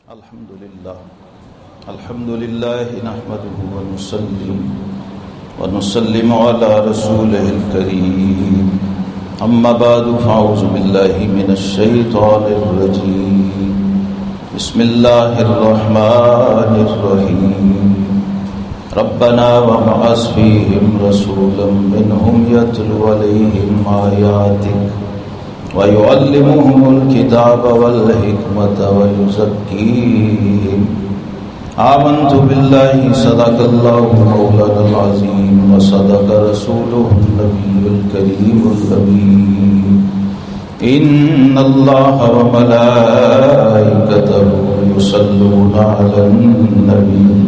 الحمد لله نحمده ونسلم على رسوله الكريم أما بعد فأعوذ بالله من الشيطان الرجيم بسم الله الرحمن الرحيم ربنا وابعث فيهم رسولا منهم يتلو عليهم آياتك ويعلمهم الكتاب والحكمة ويزكيهم آمنت بالله صدق الله مولانا العظيم وصدق رسوله النبي الكريم الأمين إن الله وملائكته يصلون على النبي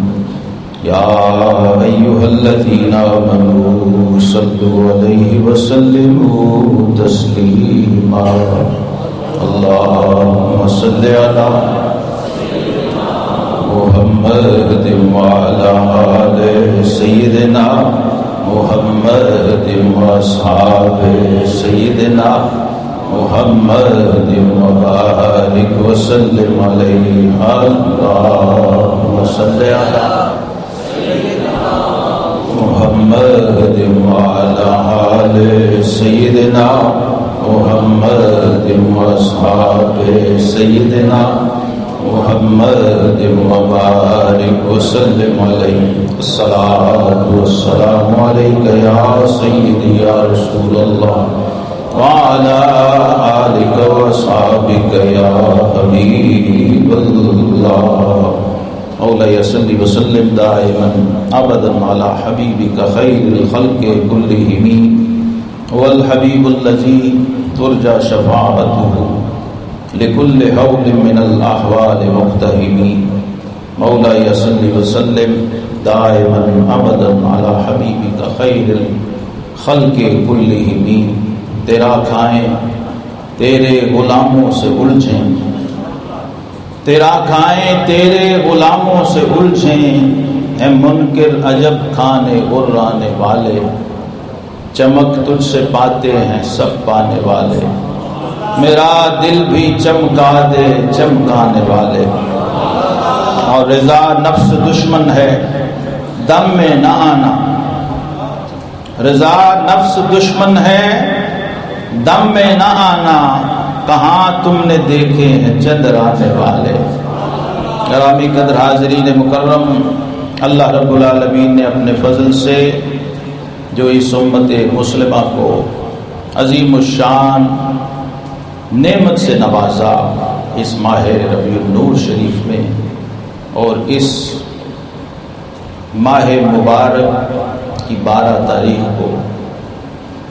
يا أيها الذين آمنوا صلوا عليه وسلموا تسليما اللهم صل على محمد وعلى آل سيدنا محمد وأصحاب سيدنا محمد وبارك وسلم عليه اللهم صل على محمد وعلى آل سيدنا محمد وأصحاب سيدنا محمد وبارك وسلم عليه الصلاة والسلام عليك يا سيدي يا رسول الله وعلى آلك وأصحابك يا حبيب الله مولاي صل وسلم دائما ابدا على حبيبك خير الخلق كلهم هو الحبيب الذي ترجى شفاعته لكل حول من الاحوال مقتحم مولاي صل وسلم دائما ابدا على حبيبك خير الخلق كلهم تیرا کھائیں تیرے غلاموں سے الجھیں تیرا کھائیں تیرے غلاموں سے الجھیں اے منکر عجب کھانے غرانے والے چمک تجھ سے پاتے ہیں سب پانے والے میرا دل بھی چمکا دے چمکانے والے اور رضا نفس دشمن ہے دم میں نہ آنا رضا نفس دشمن ہے دم میں نہ آنا کہاں تم نے دیکھے ہیں چند آنے والے گرامی قدر حاضرین مکرم اللہ رب العالمین نے اپنے فضل سے جو اس امت مسلمہ کو عظیم الشان نعمت سے نوازا اس ماہ ربیع النور شریف میں اور اس ماہ مبارک کی 12 تاریخ کو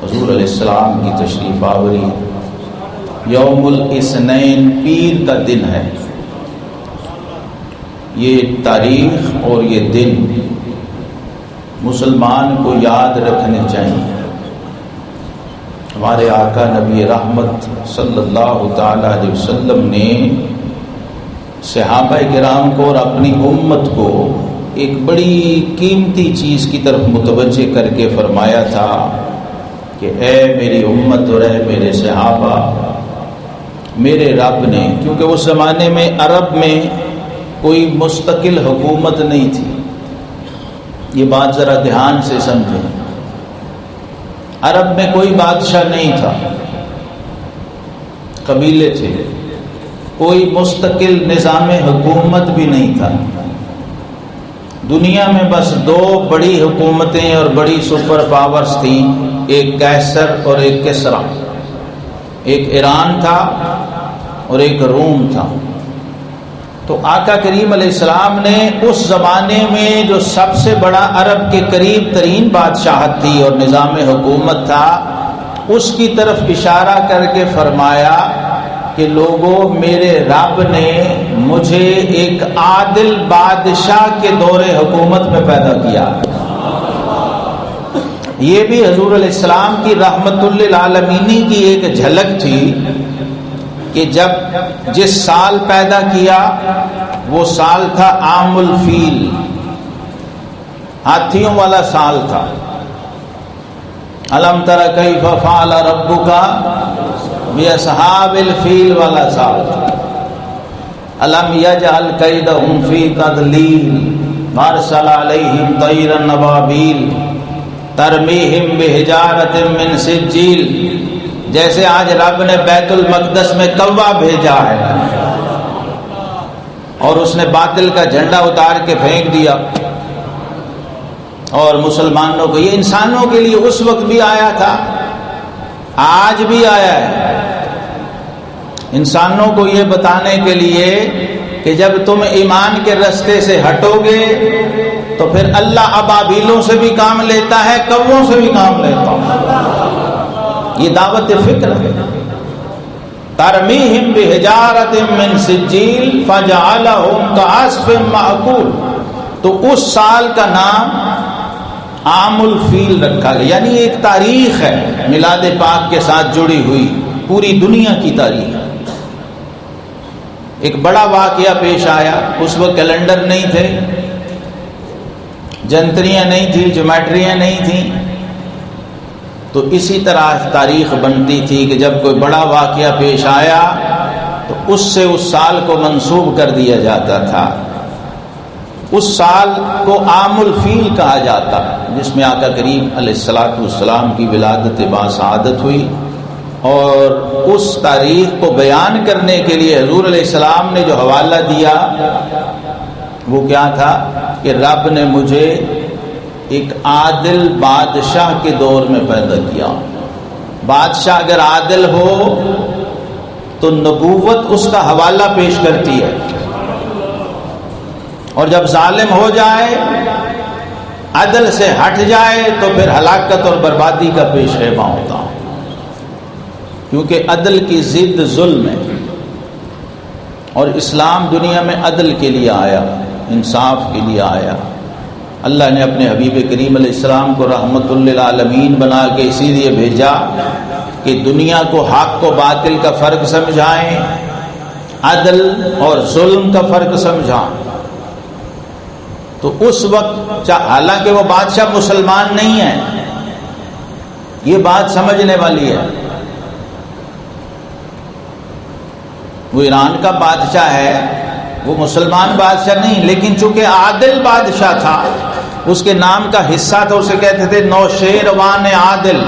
حضور علیہ السلام کی تشریف آوری یوم الاثنین پیر کا دن ہے یہ تاریخ اور یہ دن مسلمان کو یاد رکھنے چاہیے ہمارے آقا نبی رحمت صلی اللہ تعالی علیہ وسلم نے صحابہ کرام کو اور اپنی امت کو ایک بڑی قیمتی چیز کی طرف متوجہ کر کے فرمایا تھا کہ اے میری امت اور اے میرے صحابہ میرے رب نے کیونکہ اس زمانے میں عرب میں کوئی مستقل حکومت نہیں تھی یہ بات ذرا دھیان سے سمجھیں عرب میں کوئی بادشاہ نہیں تھا قبیلے تھے کوئی مستقل نظام حکومت بھی نہیں تھا دنیا میں بس 2 بڑی حکومتیں اور بڑی سپر پاورز تھیں ایک قیصر اور ایک کسریٰ ایک ایران تھا اور ایک روم تھا تو آقا کریم علیہ السلام نے اس زمانے میں جو سب سے بڑا عرب کے قریب ترین بادشاہت تھی اور نظام حکومت تھا اس کی طرف اشارہ کر کے فرمایا کہ لوگوں میرے رب نے مجھے ایک عادل بادشاہ کے دور حکومت میں پیدا کیا یہ بھی حضور علیہ السلام کی رحمت للعالمین کی ایک جھلک تھی کہ جب جس سال پیدا کیا وہ سال تھا عام الفیل ہاتھیوں والا سال تھا الم تر کیف فعل ربک باصحاب الفیل والا سال تھا الم یجعل کیدہم فی تضلیل وارسل علیہم طیرا ابابیل ترمیہم بحجارۃ من سجیل. جیسے آج رب نے بیت المقدس میں کوا بھیجا ہے اور اس نے باطل کا جھنڈا اتار کے پھینک دیا، اور مسلمانوں کو، یہ انسانوں کے لیے اس وقت بھی آیا تھا، آج بھی آیا ہے، انسانوں کو یہ بتانے کے لیے کہ جب تم ایمان کے رستے سے ہٹو گے تو پھر اللہ ابابیلوں سے بھی کام لیتا ہے، کووں سے بھی کام لیتا ہے. یہ دعوت فکر ہے. ترمیہم بحجارۃ من سجیل فجعلہم کعصف مأکول. تو اس سال کا نام عام الفیل رکھا گیا، یعنی ایک تاریخ ہے میلاد پاک کے ساتھ جڑی ہوئی، پوری دنیا کی تاریخ. ایک بڑا واقعہ پیش آیا، اس وقت کیلنڈر نہیں تھے، جنتریاں نہیں تھیں، جیومیٹریاں نہیں تھیں، تو اسی طرح تاریخ بنتی تھی کہ جب کوئی بڑا واقعہ پیش آیا تو اس سے اس سال کو منسوب کر دیا جاتا تھا. اس سال کو عام الفیل کہا جاتا، جس میں آقا کریم علیہ الصلوۃ والسلام کی ولادت باسعادت ہوئی. اور اس تاریخ کو بیان کرنے کے لیے حضور علیہ السلام نے جو حوالہ دیا وہ کیا تھا کہ رب نے مجھے ایک عادل بادشاہ کے دور میں پیدا کیا. بادشاہ اگر عادل ہو تو نبوت اس کا حوالہ پیش کرتی ہے، اور جب ظالم ہو جائے، عدل سے ہٹ جائے تو پھر ہلاکت اور بربادی کا پیش خیمہ ہوتا، کیونکہ عدل کی ضد ظلم ہے. اور اسلام دنیا میں عدل کے لیے آیا، انصاف کے لیے آیا. اللہ نے اپنے حبیب کریم علیہ السلام کو رحمت للعالمین بنا کے اسی لیے بھیجا کہ دنیا کو حق و باطل کا فرق سمجھائیں، عدل اور ظلم کا فرق سمجھائیں. تو اس وقت حالانکہ وہ بادشاہ مسلمان نہیں ہے، یہ بات سمجھنے والی ہے، وہ ایران کا بادشاہ ہے، وہ مسلمان بادشاہ نہیں، لیکن چونکہ عادل بادشاہ تھا، اس کے نام کا حصہ تھا، اسے کہتے تھے نوشیروان عادل.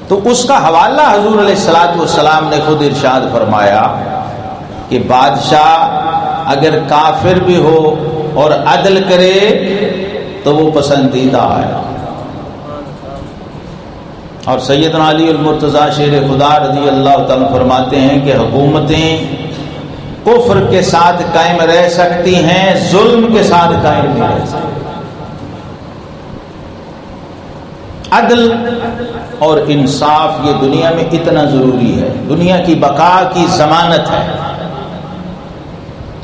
تو اس کا حوالہ حضور علیہ الصلوۃ والسلام نے خود ارشاد فرمایا کہ بادشاہ اگر کافر بھی ہو اور عدل کرے تو وہ پسندیدہ ہے. اور سیدنا علی المرتضیٰ شیر خدا رضی اللہ تعالیٰ فرماتے ہیں کہ حکومتیں کفر کے ساتھ قائم رہ سکتی ہیں، ظلم کے ساتھ قائم نہیں رہ سکتی. عدل اور انصاف یہ دنیا میں اتنا ضروری ہے، دنیا کی بقا کی ضمانت ہے.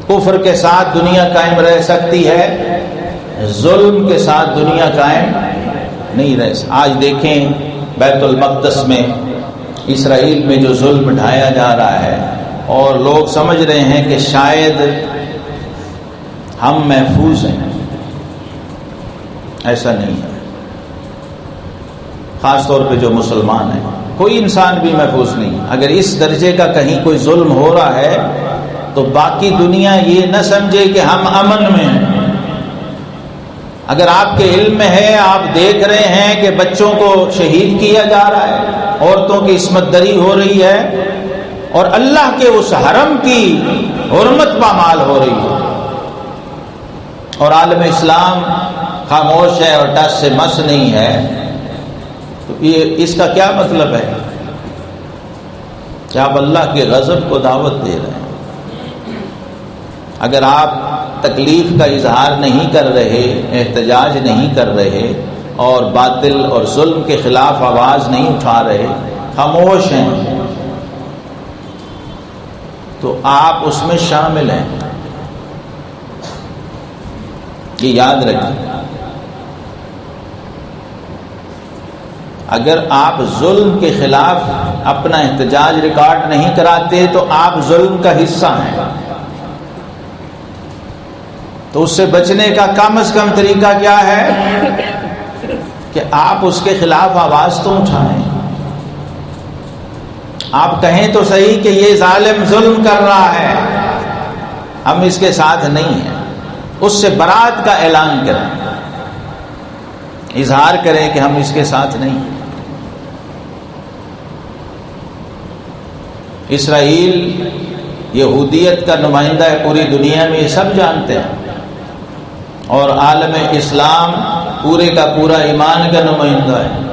کفر کے ساتھ دنیا قائم رہ سکتی ہے، ظلم کے ساتھ دنیا قائم نہیں رہ سکتی. آج دیکھیں بیت المقدس میں اسرائیل میں جو ظلم ڈھایا جا رہا ہے، اور لوگ سمجھ رہے ہیں کہ شاید ہم محفوظ ہیں. ایسا نہیں ہے. خاص طور پہ جو مسلمان ہیں، کوئی انسان بھی محفوظ نہیں. اگر اس درجے کا کہیں کوئی ظلم ہو رہا ہے تو باقی دنیا یہ نہ سمجھے کہ ہم امن میں ہیں. اگر آپ کے علم میں ہے، آپ دیکھ رہے ہیں کہ بچوں کو شہید کیا جا رہا ہے، عورتوں کی عصمت دری ہو رہی ہے، اور اللہ کے اس حرم کی حرمت پامال ہو رہی ہے، اور عالم اسلام خاموش ہے اور ٹس سے مس نہیں ہے، تو یہ اس کا کیا مطلب ہے کہ آپ اللہ کے غضب کو دعوت دے رہے ہیں. اگر آپ تکلیف کا اظہار نہیں کر رہے، احتجاج نہیں کر رہے، اور باطل اور ظلم کے خلاف آواز نہیں اٹھا رہے، خاموش ہیں، تو آپ اس میں شامل ہیں. یہ یاد رکھیں. اگر آپ ظلم کے خلاف اپنا احتجاج ریکارڈ نہیں کراتے تو آپ ظلم کا حصہ ہیں. تو اس سے بچنے کا کم از کم طریقہ کیا ہے کہ آپ اس کے خلاف آواز تو اٹھائیں. آپ کہیں تو صحیح کہ یہ ظالم ظلم کر رہا ہے، ہم اس کے ساتھ نہیں ہیں، اس سے برات کا اعلان کریں، اظہار کریں کہ ہم اس کے ساتھ نہیں ہیں۔ اسرائیل یہودیت کا نمائندہ ہے پوری دنیا میں، یہ سب جانتے ہیں، اور عالم اسلام پورے کا پورا ایمان کا نمائندہ ہے۔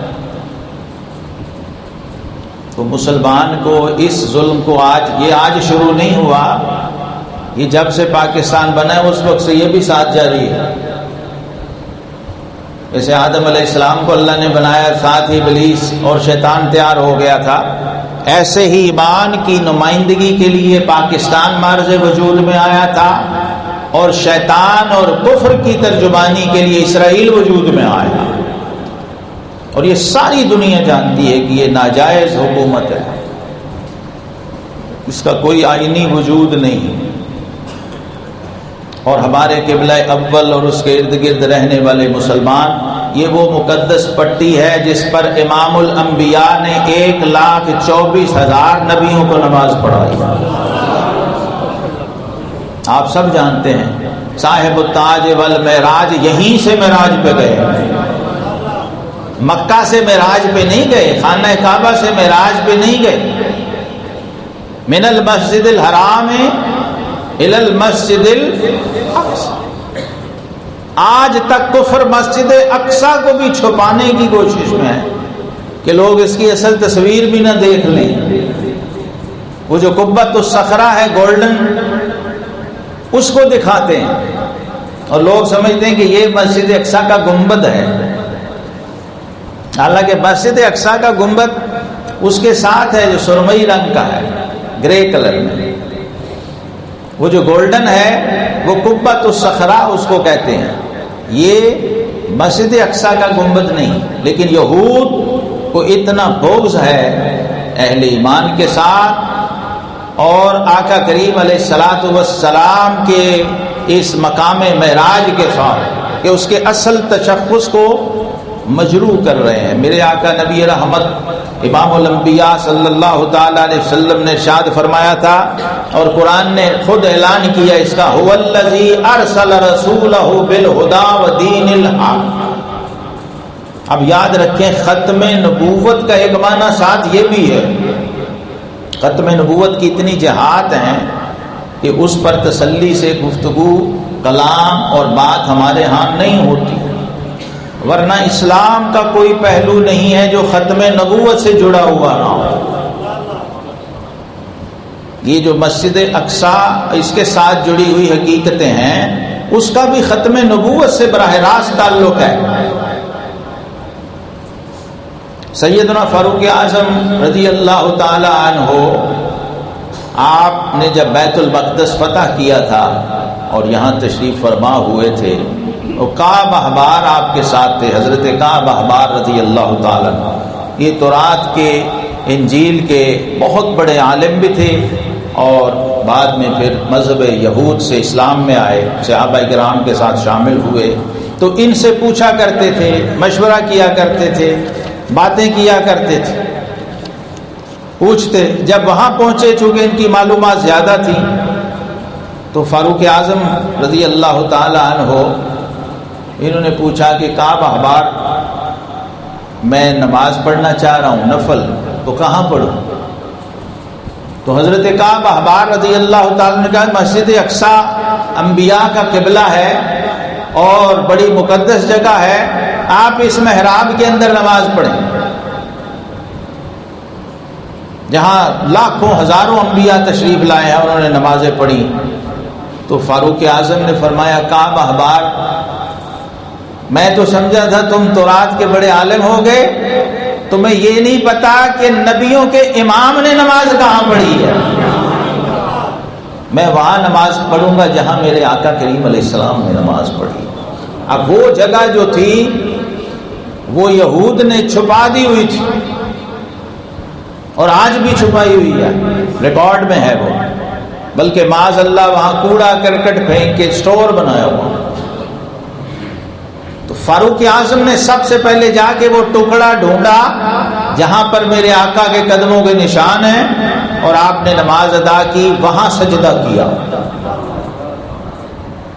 تو مسلمان کو اس ظلم کو آج شروع نہیں ہوا، یہ جب سے پاکستان بنا ہے اس وقت سے یہ بھی ساتھ جاری ہے۔ جیسے آدم علیہ السلام کو اللہ نے بنایا، ساتھ ہی ابلیس اور شیطان تیار ہو گیا تھا، ایسے ہی ایمان کی نمائندگی کے لیے پاکستان معرض وجود میں آیا تھا، اور شیطان اور کفر کی ترجمانی کے لیے اسرائیل وجود میں آیا، اور یہ ساری دنیا جانتی ہے کہ یہ ناجائز حکومت ہے، اس کا کوئی آئینی وجود نہیں۔ اور ہمارے قبلہ اول اور اس کے ارد گرد رہنے والے مسلمان، یہ وہ مقدس پٹی ہے جس پر امام الانبیاء نے 1,24,000 نبیوں کو نماز پڑھائی۔ آپ سب جانتے ہیں صاحب التاج والمعراج یہیں سے معراج پہ گئے، مکہ سے معراج پہ نہیں گئے، خانہ کعبہ سے معراج پہ نہیں گئے، من المسجد الحرام الی المسجد الاقصی۔ آج تک کفر مسجد اقصی کو بھی چھپانے کی کوشش میں ہے کہ لوگ اس کی اصل تصویر بھی نہ دیکھ لیں۔ وہ جو قبۃ الصخرہ ہے گولڈن، اس کو دکھاتے ہیں اور لوگ سمجھتے ہیں کہ یہ مسجد اقصی کا گنبد ہے، حالانکہ مسجد اقصی کا گنبد اس کے ساتھ ہے جو سرمئی رنگ کا ہے، گرے کلر میں۔ وہ جو گولڈن ہے وہ قبۃ الصخرہ اس کو کہتے ہیں، یہ مسجد اقصی کا گنبد نہیں۔ لیکن یہود کو اتنا بغض ہے اہل ایمان کے ساتھ اور آقا کریم علیہ الصلوۃ والسلام کے اس مقام معراج کے ساتھ کہ اس کے اصل تشخص کو مجروح کر رہے ہیں۔ میرے آقا نبی رحمت امام الانبیاء صلی اللہ تعالی علیہ وسلم نے ارشاد فرمایا تھا، اور قرآن نے خود اعلان کیا اس کا، هو الذی ارسل رسولہ بالہدی ودین الحق۔ اب یاد رکھیں ختم نبوت کا ایک معنی ساتھ یہ بھی ہے، ختم نبوت کی اتنی جہات ہیں کہ اس پر تسلی سے گفتگو، کلام اور بات ہمارے ہاں نہیں ہوتی، ورنہ اسلام کا کوئی پہلو نہیں ہے جو ختم نبوت سے جڑا ہوا نہ ہو۔ یہ جو مسجد اقصی اس کے ساتھ جڑی ہوئی حقیقتیں ہیں، اس کا بھی ختم نبوت سے براہ راست تعلق ہے۔ سیدنا فاروق اعظم رضی اللہ تعالی عنہ، آپ نے جب بیت المقدس فتح کیا تھا اور یہاں تشریف فرما ہوئے تھے، وہ کعب احبار آپ کے ساتھ تھے، حضرت کعب احبار رضی اللہ تعالیٰ عنہ۔ یہ تورات کے، انجیل کے بہت بڑے عالم بھی تھے، اور بعد میں پھر مذہب یہود سے اسلام میں آئے، صحابہ کرام کے ساتھ شامل ہوئے۔ تو ان سے پوچھا کرتے تھے، مشورہ کیا کرتے تھے، باتیں کیا کرتے تھے، پوچھتے۔ جب وہاں پہنچے، چونکہ ان کی معلومات زیادہ تھی، تو فاروق اعظم رضی اللہ تعالی عنہ انہوں نے پوچھا کہ کعب احبار، میں نماز پڑھنا چاہ رہا ہوں نفل، تو کہاں پڑھوں؟ تو حضرت کعب احبار رضی اللہ تعالیٰ نے کہا مسجد اقصی انبیاء کا قبلہ ہے اور بڑی مقدس جگہ ہے، آپ اس محراب کے اندر نماز پڑھیں جہاں لاکھوں ہزاروں انبیاء تشریف لائے ہیں، انہوں نے نمازیں پڑھی۔ تو فاروق اعظم نے فرمایا کعب احبار، میں تو سمجھا تھا تم تورات کے بڑے عالم ہو گئے، تمہیں یہ نہیں پتا کہ نبیوں کے امام نے نماز کہاں پڑھی ہے۔ میں وہاں نماز پڑھوں گا جہاں میرے آقا کریم علیہ السلام نے نماز پڑھی۔ اب وہ جگہ جو تھی وہ یہود نے چھپا دی ہوئی تھی، اور آج بھی چھپائی ہوئی ہے، ریکارڈ میں ہے وہ، بلکہ معاذ اللہ وہاں کوڑا کرکٹ پھینک کے اسٹور بنایا ہوا۔ تو فاروق اعظم نے سب سے پہلے جا کے وہ ٹکڑا ڈھونڈا جہاں پر میرے آقا کے قدموں کے نشان ہیں اور آپ نے نماز ادا کی وہاں سجدہ کیا۔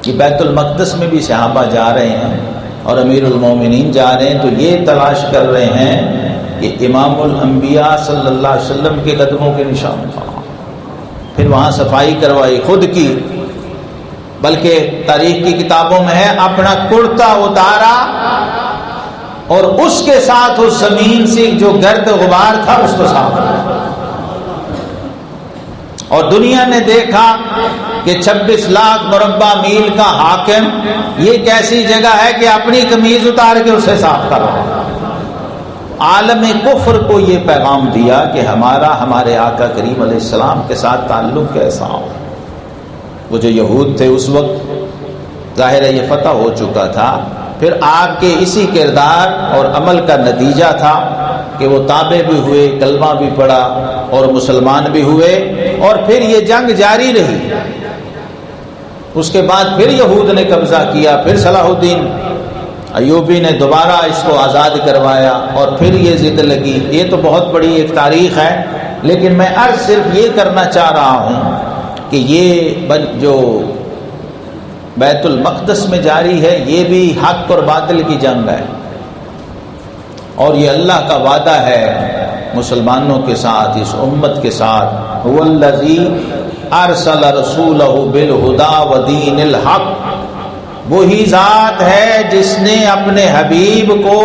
کہ بیت المقدس میں بھی صحابہ جا رہے ہیں اور امیر المومنین جا رہے ہیں تو یہ تلاش کر رہے ہیں کہ امام الانبیاء صلی اللہ علیہ وسلم کے قدموں کے نشان تھا۔ پھر وہاں صفائی کروائی خود کی، بلکہ تاریخ کی کتابوں میں ہے اپنا کرتا اتارا اور اس کے ساتھ اس زمین سے جو گرد غبار تھا اس کو صاف کیا۔ اور دنیا نے دیکھا کہ 26 لاکھ مربع میل کا حاکم یہ کیسی جگہ ہے کہ اپنی قمیض اتار کے اسے صاف کر رہا ہے۔ عالم کفر کو یہ پیغام دیا کہ ہمارے آقا کریم علیہ السلام کے ساتھ تعلق کیسا ہو۔ وہ جو یہود تھے اس وقت ظاہر ہے یہ فتح ہو چکا تھا، پھر آپ کے اسی کردار اور عمل کا نتیجہ تھا کہ وہ تابع بھی ہوئے، کلمہ بھی پڑھا اور مسلمان بھی ہوئے، اور پھر یہ جنگ جاری رہی۔ اس کے بعد پھر یہود نے قبضہ کیا، پھر صلاح الدین ایوبی نے دوبارہ اس کو آزاد کروایا اور پھر یہ ضد لگی۔ یہ تو بہت بڑی ایک تاریخ ہے، لیکن میں عرض صرف یہ کرنا چاہ رہا ہوں کہ یہ جو بیت المقدس میں جاری ہے یہ بھی حق اور باطل کی جنگ ہے، اور یہ اللہ کا وعدہ ہے مسلمانوں کے ساتھ، اس امت کے ساتھ۔ هو الذی ارسل رسولہ بالہدی ودین الحق، وہی ذات ہے جس نے اپنے حبیب کو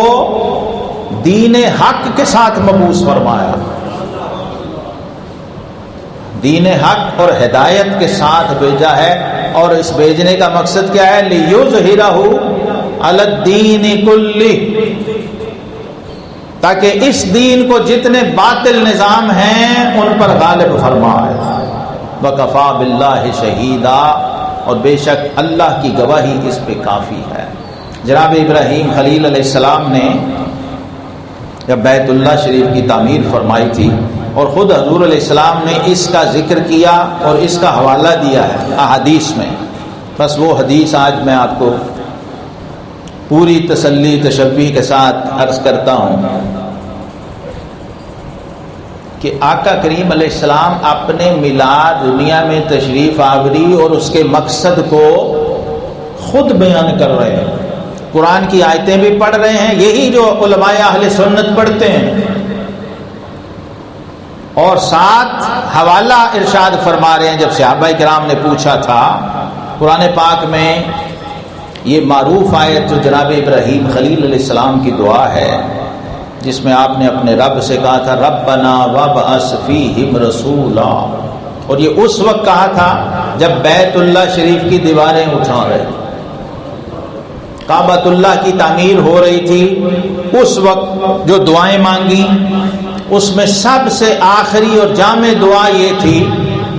دین حق کے ساتھ مبعوث فرمایا۔ دین حق اور ہدایت کے ساتھ بھیجا ہے، اور اس بھیجنے کا مقصد کیا ہے؟ لِيُظْهِرَهُ عَلَى الدِّينِ كُلِّهِ، تاکہ اس دین کو جتنے باطل نظام ہیں ان پر غالب فرمائے۔ وَكَفَى بِاللَّهِ شَهِيدًا، اور بے شک اللہ کی گواہی اس پہ کافی ہے۔ جناب ابراہیم خلیل علیہ السلام نے جب بیت اللہ شریف کی تعمیر فرمائی تھی، اور خود حضور علیہ السلام نے اس کا ذکر کیا اور اس کا حوالہ دیا ہے احادیث میں، بس وہ حدیث آج میں آپ کو پوری تسلی تشبیہ کے ساتھ عرض کرتا ہوں کہ آقا کریم علیہ السلام اپنے میلاد دنیا میں تشریف آوری اور اس کے مقصد کو خود بیان کر رہے ہیں، قرآن کی آیتیں بھی پڑھ رہے ہیں، یہی جو علماء اہل سنت پڑھتے ہیں، اور ساتھ حوالہ ارشاد فرما رہے ہیں۔ جب صحابہ کرام نے پوچھا تھا، قرآن پاک میں یہ معروف آیت جو جناب ابراہیم خلیل علیہ السلام کی دعا ہے، جس میں آپ نے اپنے رب سے کہا تھا ربنا وابعث فیہم رسولا، اور یہ اس وقت کہا تھا جب بیت اللہ شریف کی دیواریں اٹھا رہے، کعبۃ اللہ کی تعمیر ہو رہی تھی، اس وقت جو دعائیں مانگی اس میں سب سے آخری اور جامع دعا یہ تھی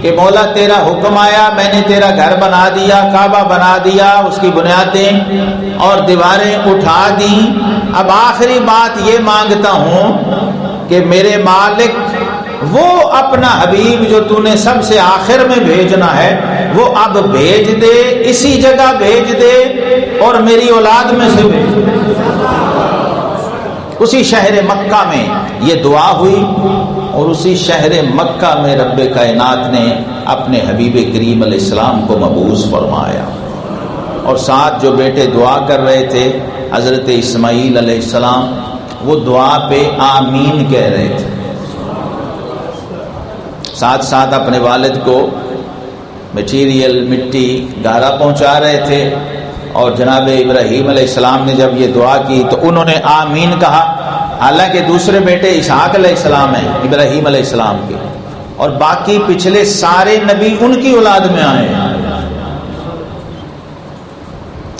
کہ مولا تیرا حکم آیا، میں نے تیرا گھر بنا دیا، کعبہ بنا دیا، اس کی بنیادیں اور دیواریں اٹھا دیں، اب آخری بات یہ مانگتا ہوں کہ میرے مالک وہ اپنا حبیب جو تو نے سب سے آخر میں بھیجنا ہے وہ اب بھیج دے، اسی جگہ بھیج دے اور میری اولاد میں سے بھیج دے۔ اسی شہر مکہ میں یہ دعا ہوئی، اور اسی شہر مکہ میں رب کائنات نے اپنے حبیب کریم علیہ السلام کو مبعوث فرمایا، اور ساتھ جو بیٹے دعا کر رہے تھے حضرت اسماعیل علیہ السلام، وہ دعا پہ آمین کہہ رہے تھے، ساتھ ساتھ اپنے والد کو مٹیریل مٹی گارا پہنچا رہے تھے، اور جناب ابراہیم علیہ السلام نے جب یہ دعا کی تو انہوں نے آمین کہا، حالانکہ دوسرے بیٹے اسحاق علیہ السلام ہیں ابراہیم علیہ السلام کے، اور باقی پچھلے سارے نبی ان کی اولاد میں آئے ہیں۔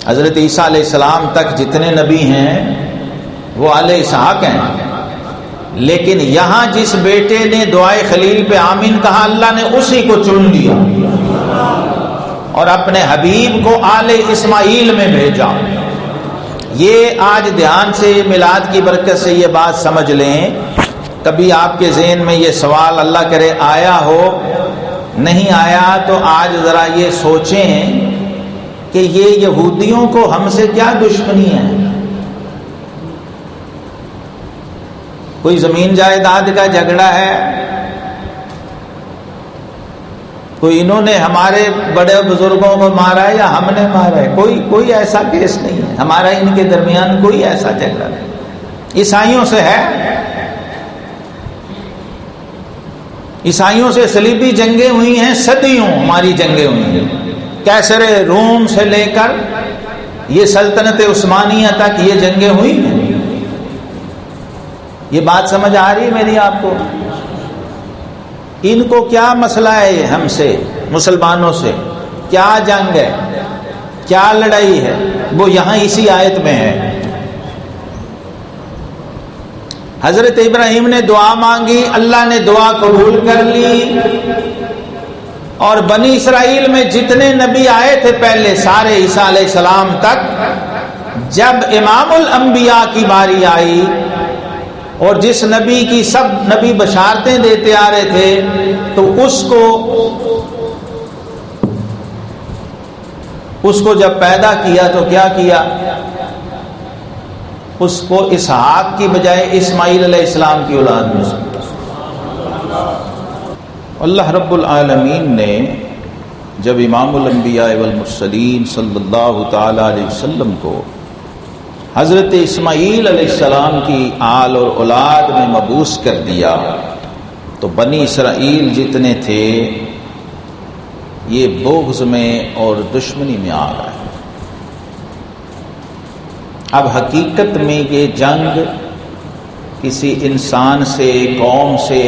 حضرت عیسیٰ علیہ السلام تک جتنے نبی ہیں وہ آل اسحاق ہیں، لیکن یہاں جس بیٹے نے دعائے خلیل پہ آمین کہا اللہ نے اسی کو چن لیا اور اپنے حبیب کو آل اسماعیل میں بھیجا۔ یہ آج دھیان سے میلاد کی برکت سے یہ بات سمجھ لیں، کبھی آپ کے ذہن میں یہ سوال اللہ کرے آیا ہو، نہیں آیا تو آج ذرا یہ سوچیں کہ یہ یہودیوں کو ہم سے کیا دشمنی ہے؟ کوئی زمین جائیداد کا جھگڑا ہے، کوئی انہوں نے ہمارے بڑے بزرگوں کو مارا ہے یا ہم نے مارا ہے، کوئی ایسا کیس نہیں ہے، ہمارا ان کے درمیان کوئی ایسا جھگڑا نہیں۔ عیسائیوں سے ہے، عیسائیوں سے صلیبی جنگیں ہوئی ہیں، صدیوں ہماری جنگیں ہوئی ہیں، کیسر روم سے لے کر یہ سلطنت عثمانیہ تک یہ جنگیں ہوئی ہیں۔ یہ بات سمجھ آ رہی ہے میری آپ کو؟ ان کو کیا مسئلہ ہے ہم سے، مسلمانوں سے؟ کیا جنگ ہے، کیا لڑائی ہے؟ وہ یہاں اسی آیت میں ہے۔ حضرت ابراہیم نے دعا مانگی، اللہ نے دعا قبول کر لی، اور بنی اسرائیل میں جتنے نبی آئے تھے پہلے سارے عیسیٰ علیہ السلام تک، جب امام الانبیاء کی باری آئی اور جس نبی کی سب نبی بشارتیں دیتے آ رہے تھے، تو اس کو جب پیدا کیا تو کیا کیا؟ اس کو اسحاق کی بجائے اسماعیل علیہ السلام کی اولاد میں سے۔ اللہ رب العالمین نے جب امام الانبیاء والمرسلین صلی اللہ تعالی علیہ وسلم کو حضرت اسماعیل علیہ السلام کی آل اور اولاد میں مبعوث کر دیا، تو بنی اسرائیل جتنے تھے یہ بغض میں اور دشمنی میں آ گئے۔ اب حقیقت میں یہ جنگ کسی انسان سے، قوم سے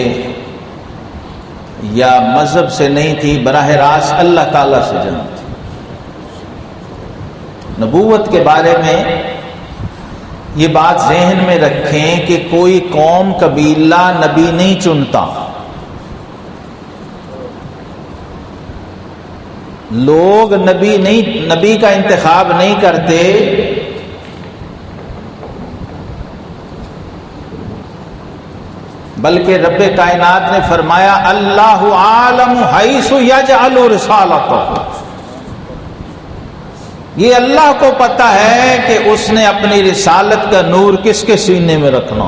یا مذہب سے نہیں تھی، براہ راست اللہ تعالیٰ سے جنگ تھی۔ نبوت کے بارے میں یہ بات ذہن میں رکھیں کہ کوئی قوم قبیلہ نبی نہیں چنتا، لوگ نبی کا انتخاب نہیں کرتے، بلکہ رب کائنات نے فرمایا اللہ عالم حیث یجعل رسالتہ، یہ اللہ کو پتہ ہے کہ اس نے اپنی رسالت کا نور کس کے سینے میں رکھنا۔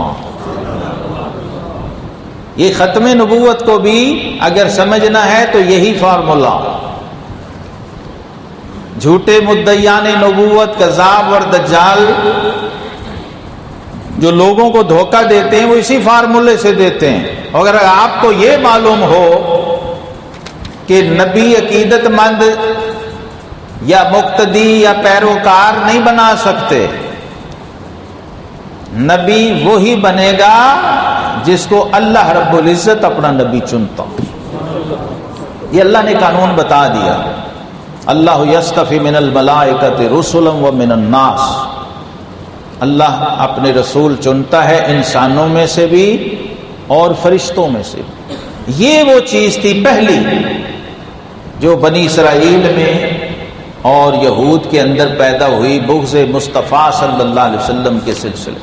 یہ ختم نبوت کو بھی اگر سمجھنا ہے تو یہی فارمولا، جھوٹے مدعیان نبوت کذاب اور دجال جو لوگوں کو دھوکہ دیتے ہیں وہ اسی فارمولے سے دیتے ہیں۔ اگر آپ کو یہ معلوم ہو کہ نبی عقیدت مند یا مقتدی یا پیروکار نہیں بنا سکتے، نبی وہی بنے گا جس کو اللہ رب العزت اپنا نبی چنتا۔ یہ اللہ نے قانون بتا دیا، اللہ یصطفی من الملائکۃ رسلا ومن الناس، اللہ اپنے رسول چنتا ہے انسانوں میں سے بھی اور فرشتوں میں سے بھی۔ یہ وہ چیز تھی پہلی جو بنی اسرائیل میں اور یہود کے اندر پیدا ہوئی، بغض مصطفیٰ صلی اللہ علیہ وسلم کے سلسلے،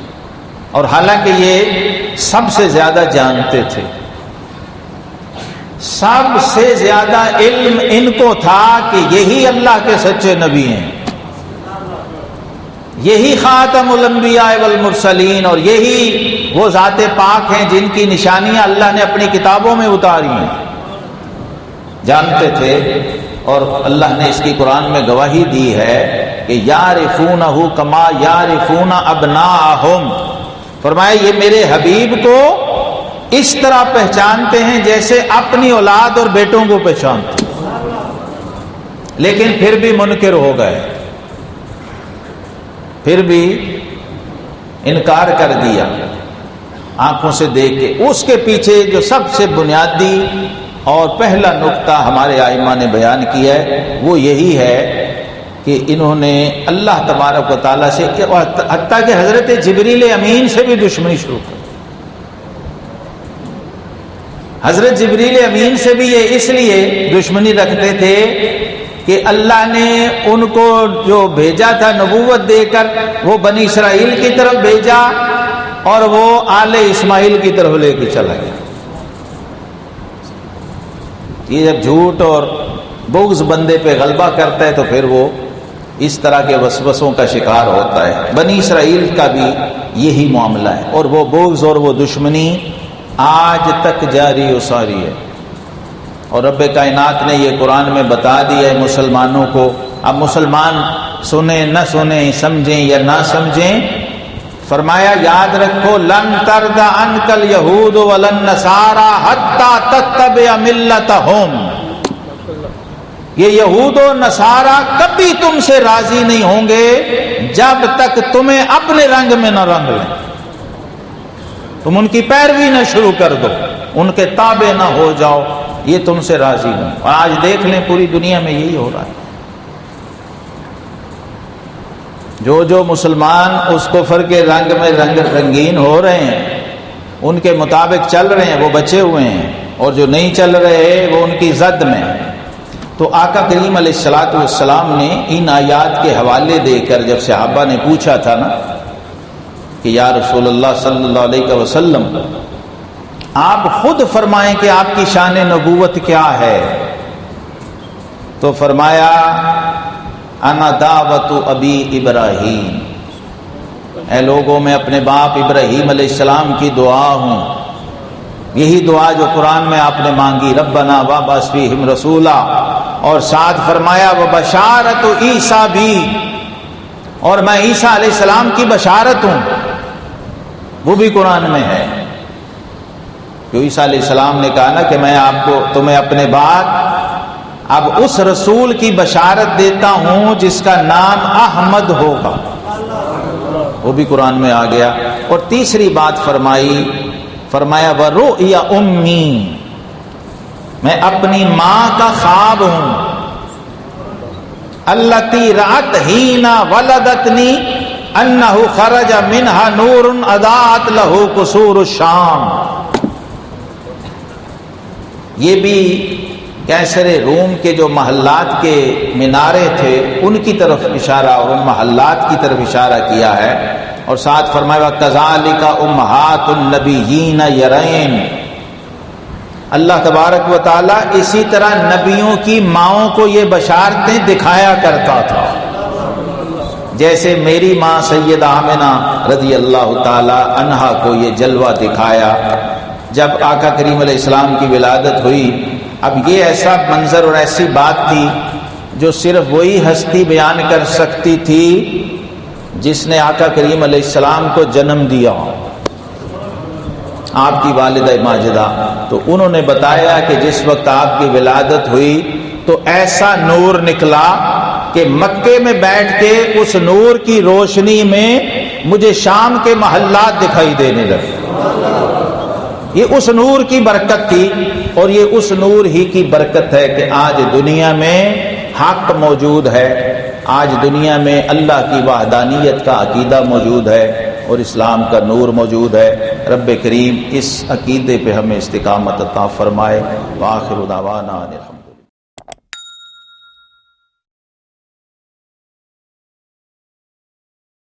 اور حالانکہ یہ سب سے زیادہ جانتے تھے، سب سے زیادہ علم ان کو تھا کہ یہی اللہ کے سچے نبی ہیں، یہی خاتم الانبیاء والمرسلین، اور یہی وہ ذات پاک ہیں جن کی نشانیاں اللہ نے اپنی کتابوں میں اتاری ہیں، جانتے تھے۔ اور اللہ نے اس کی قرآن میں گواہی دی ہے کہ یعرفونہ کما یعرفون ابناءہم، فرمایا یہ میرے حبیب کو اس طرح پہچانتے ہیں جیسے اپنی اولاد اور بیٹوں کو پہچانتے ہیں، لیکن پھر بھی منکر ہو گئے، پھر بھی انکار کر دیا آنکھوں سے دیکھ کے۔ اس کے پیچھے جو سب سے بنیادی اور پہلا نقطہ ہمارے ائمہ نے بیان کیا ہے وہ یہی ہے کہ انہوں نے اللہ تبارک و تعالیٰ سے، حتیٰ کہ حضرت جبریل امین سے بھی دشمنی شروع کی۔ حضرت جبریل امین سے بھی یہ اس لیے دشمنی رکھتے تھے کہ اللہ نے ان کو جو بھیجا تھا نبوت دے کر، وہ بنی اسرائیل کی طرف بھیجا اور وہ آل اسماعیل کی طرف لے کے چلا گیا۔ یہ جب جھوٹ اور بغض بندے پہ غلبہ کرتا ہے تو پھر وہ اس طرح کے وسوسوں کا شکار ہوتا ہے۔ بنی اسرائیل کا بھی یہی معاملہ ہے، اور وہ بغض اور وہ دشمنی آج تک جاری و ساری ہے۔ اور رب کائنات نے یہ قرآن میں بتا دیا ہے مسلمانوں کو۔ اب مسلمان سنیں نہ سنیں، سمجھیں یا نہ سمجھیں، فرمایا یاد رکھو لن ترضى عنك اليهود ولا النصارى حتى تتبع ملتهم، یہ یہود و نصارہ کبھی تم سے راضی نہیں ہوں گے جب تک تمہیں اپنے رنگ میں نہ رنگ لیں، تم ان کی پیروی نہ شروع کر دو، ان کے تابع نہ ہو جاؤ، یہ تم سے راضی نہیں۔ اور آج دیکھ لیں پوری دنیا میں یہی ہو رہا ہے، جو مسلمان اس کفر کے رنگ میں رنگین ہو رہے ہیں، ان کے مطابق چل رہے ہیں، وہ بچے ہوئے ہیں، اور جو نہیں چل رہے وہ ان کی زد میں۔ تو آقا کریم علیہ الصلوۃ والسلام نے ان آیات کے حوالے دے کر جب صحابہ نے پوچھا تھا نا کہ یا رسول اللہ صلی اللہ علیہ وسلم آپ خود فرمائیں کہ آپ کی شان نبوت کیا ہے، تو فرمایا انا دعوت ابی ابراہیم، اے لوگوں میں اپنے باپ ابراہیم علیہ السلام کی دعا ہوں، یہی دعا جو قرآن میں آپ نے مانگی ربنا وابعث فیہم رسولا، اور ساتھ فرمایا وبشارت عیسیٰ بھی، اور میں عیسیٰ علیہ السلام کی بشارت ہوں، وہ بھی قرآن میں ہے۔ جو عیسیٰ علیہ السلام نے کہا نا کہ میں آپ کو تمہیں اپنے بعد اب اس رسول کی بشارت دیتا ہوں جس کا نام احمد ہوگا، وہ بھی قرآن میں آ گیا۔ اور تیسری بات فرمایا وَرُؤْيَا أُمِّي، میں اپنی ماں کا خواب ہوں، الَّتِي رَأَتْ حِينَ وَلَدَتْنِي أَنَّهُ خَرَجَ مِنْهَا نُورٌ أَضَاءَتْ لَهُ قُصُورُ الشَّامِ۔ یہ بھی کیسر روم کے جو محلات کے مینارے تھے ان کی طرف اشارہ اور ان محلات کی طرف اشارہ کیا ہے، اور ساتھ فرمایا وَكَذَلِكَ أُمَّهَاتُ النَّبِيِّينَ يَرَيْنَ، اللہ تبارک و تعالیٰ اسی طرح نبیوں کی ماؤں کو یہ بشارتیں دکھایا کرتا تھا، جیسے میری ماں سید آمنہ رضی اللہ تعالی عنہا کو یہ جلوہ دکھایا جب آقا کریم علیہ السلام کی ولادت ہوئی۔ اب یہ ایسا منظر اور ایسی بات تھی جو صرف وہی ہستی بیان کر سکتی تھی جس نے آقا کریم علیہ السلام کو جنم دیا، آپ کی والدہ ماجدہ۔ تو انہوں نے بتایا کہ جس وقت آپ کی ولادت ہوئی تو ایسا نور نکلا کہ مکے میں بیٹھ کے اس نور کی روشنی میں مجھے شام کے محلات دکھائی دینے لگے۔ یہ اس نور کی برکت تھی، اور یہ اس نور ہی کی برکت ہے کہ آج دنیا میں حق موجود ہے، آج دنیا میں اللہ کی وحدانیت کا عقیدہ موجود ہے اور اسلام کا نور موجود ہے۔ رب کریم اس عقیدے پہ ہمیں استقامت عطا فرمائے۔ وآخر دعوانا